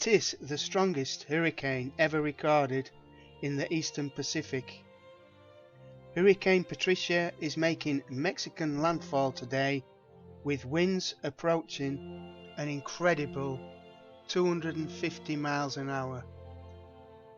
It is the strongest hurricane ever recorded in the Eastern Pacific. Hurricane Patricia is making Mexican landfall today with winds approaching an incredible 250 miles an hour.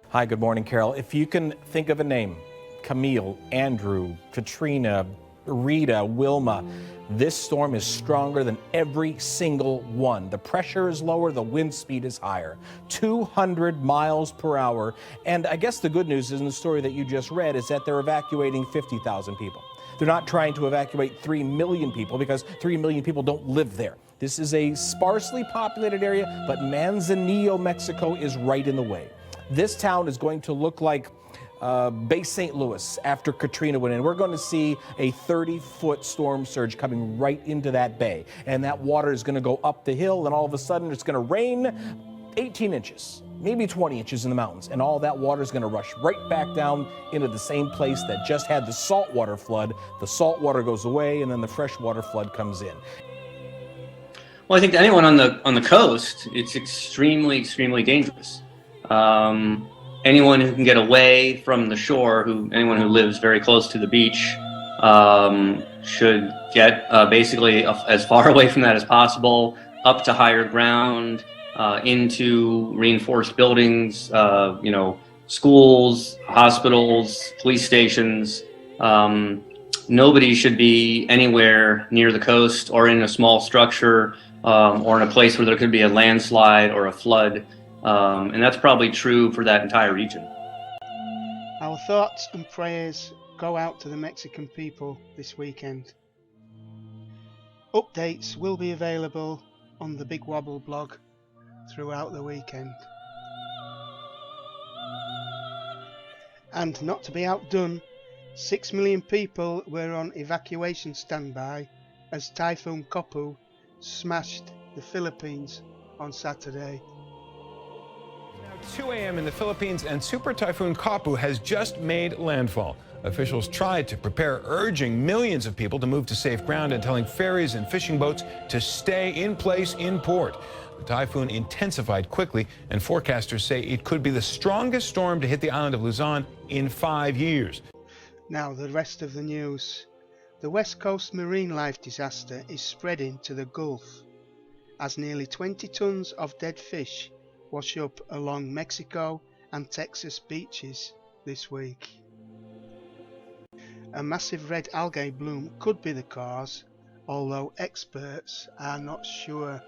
Hi, good morning, Carol. If you can think of a name, Camille, Andrew, Katrina, Rita, Wilma, this storm is stronger than every single one. The pressure is lower, the wind speed is higher, 200 miles per hour. And I guess the good news is in the story that you just read is that they're evacuating 50,000 people. They're not trying to evacuate 3 million people because 3 million people don't live there. This is a sparsely populated area, but Manzanillo, Mexico is right in the way. This town is going to look like Bay St. Louis after Katrina went in. We're going to see a 30-foot storm surge coming right into that bay. And that water is going to go up the hill, and all of a sudden it's going to rain 18 inches, maybe 20 inches in the mountains. And all that water is going to rush right back down into the same place that just had the saltwater flood. The salt water goes away, and then the freshwater flood comes in. Well, I think to anyone on the coast, it's extremely, extremely dangerous. Anyone who can get away from the shore, anyone who lives very close to the beach, should get basically as far away from that as possible, up to higher ground, into reinforced buildings, schools, hospitals, police stations. Nobody should be anywhere near the coast or in a small structure, or in a place where there could be a landslide or a flood. And that's probably true for that entire region. Our thoughts and prayers go out to the Mexican people this weekend. Updates will be available on the Big Wobble blog throughout the weekend. And not to be outdone, 6 million people were on evacuation standby as Typhoon Kopu smashed the Philippines on Saturday. 2 a.m. in the Philippines, and Super Typhoon Kopu has just made landfall. Officials tried to prepare, urging millions of people to move to safe ground and telling ferries and fishing boats to stay in place in port. The typhoon intensified quickly, and forecasters say it could be the strongest storm to hit the island of Luzon in 5 years. Now the rest of the news. The West Coast marine life disaster is spreading to the Gulf as nearly 20 tons of dead fish wash up along Mexico and Texas beaches this week. A massive red algae bloom could be the cause, although experts are not sure.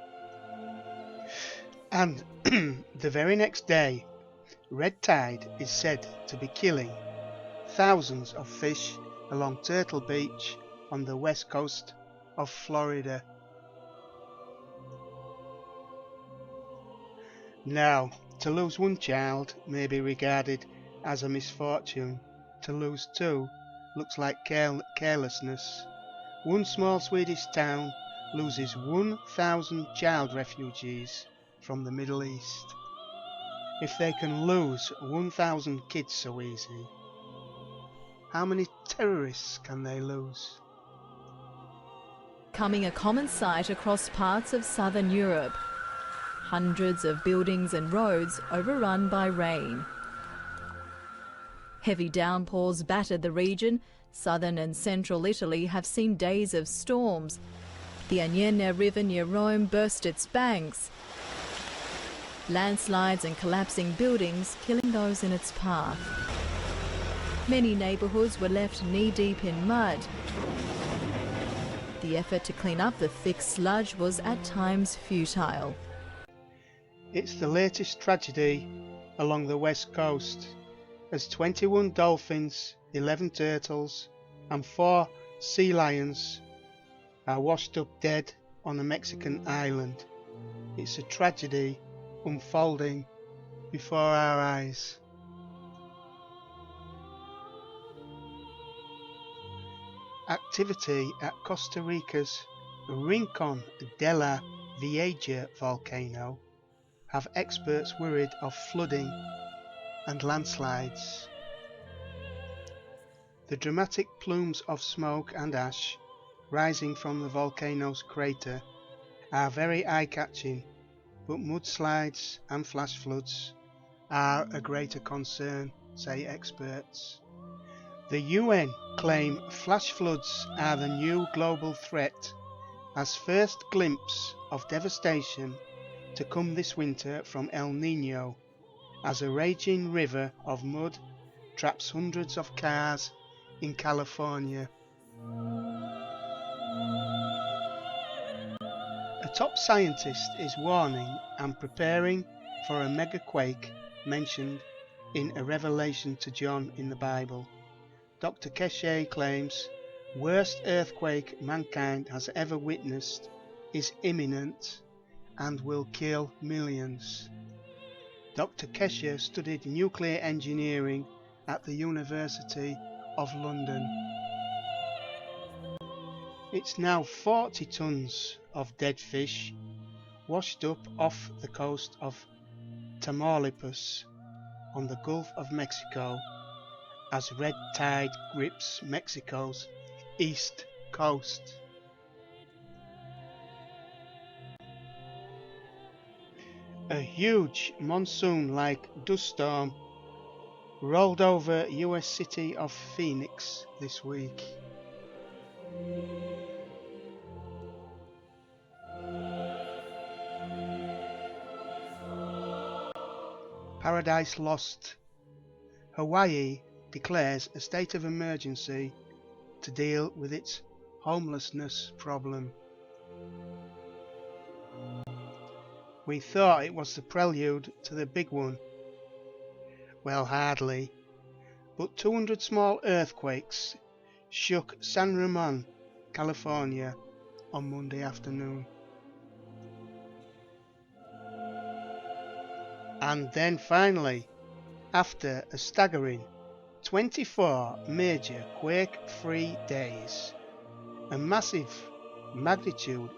And the very next day, red tide is said to be killing thousands of fish along Turtle Beach on the west coast of Florida. Now, to lose one child may be regarded as a misfortune. To lose two looks like carelessness. One small Swedish town loses 1,000 child refugees from the Middle East. If they can lose 1,000 kids so easy, how many terrorists can they lose? Becoming a common sight across parts of southern Europe. Hundreds of buildings and roads overrun by rain. Heavy downpours battered the region. Southern and central Italy have seen days of storms. The Agnene River near Rome burst its banks. Landslides and collapsing buildings killing those in its path. Many neighbourhoods were left knee-deep in mud. The effort to clean up the thick sludge was at times futile. It's the latest tragedy along the west coast, as 21 dolphins, 11 turtles and 4 sea lions are washed up dead on a Mexican island. It's a tragedy unfolding before our eyes. Activity at Costa Rica's Rincon de la Vieja volcano have experts worried of flooding and landslides. The dramatic plumes of smoke and ash rising from the volcano's crater are very eye-catching but mudslides and flash floods are a greater concern, say experts. The UN claim flash floods are the new global threat, as first glimpse of devastation to come this winter from El Niño, as a raging river of mud traps hundreds of cars in California. A top scientist is warning and preparing for a mega quake mentioned in a revelation to John in the Bible. Dr. Keshe claims worst earthquake mankind has ever witnessed is imminent and will kill millions. Dr. Keshe studied nuclear engineering at the University of London. It's now 40 tons of dead fish washed up off the coast of Tamaulipas on the Gulf of Mexico as red tide grips Mexico's east coast. A huge monsoon-like dust storm rolled over US city of Phoenix this week. Paradise lost. Hawaii declares a state of emergency to deal with its homelessness problem. We thought it was the prelude to the big one. Well, hardly. But 200 small earthquakes shook San Ramon, California on Monday afternoon. And then finally, after a staggering 24 major quake-free days, a massive magnitude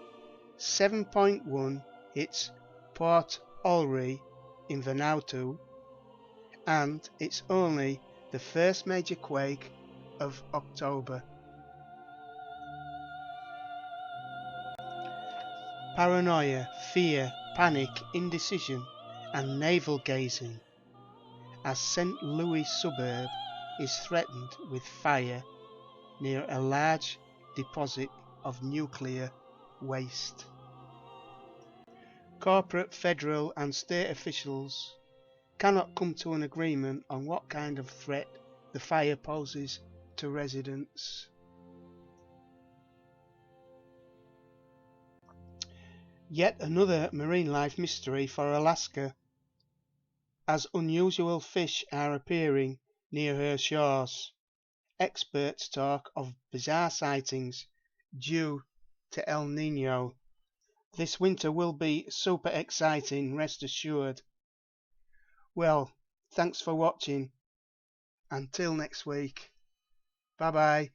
7.1 hits Port Olry in Vanuatu, and it's only the first major quake of October. Paranoia, fear, panic, indecision and navel-gazing as St. Louis suburb is threatened with fire near a large deposit of nuclear waste. Corporate, federal and state officials cannot come to an agreement on what kind of threat the fire poses to residents. Yet another marine life mystery for Alaska, as unusual fish are appearing near her shores. Experts talk of bizarre sightings due to El Niño. This winter will be super exciting, rest assured. Well, thanks for watching. Until next week. Bye bye.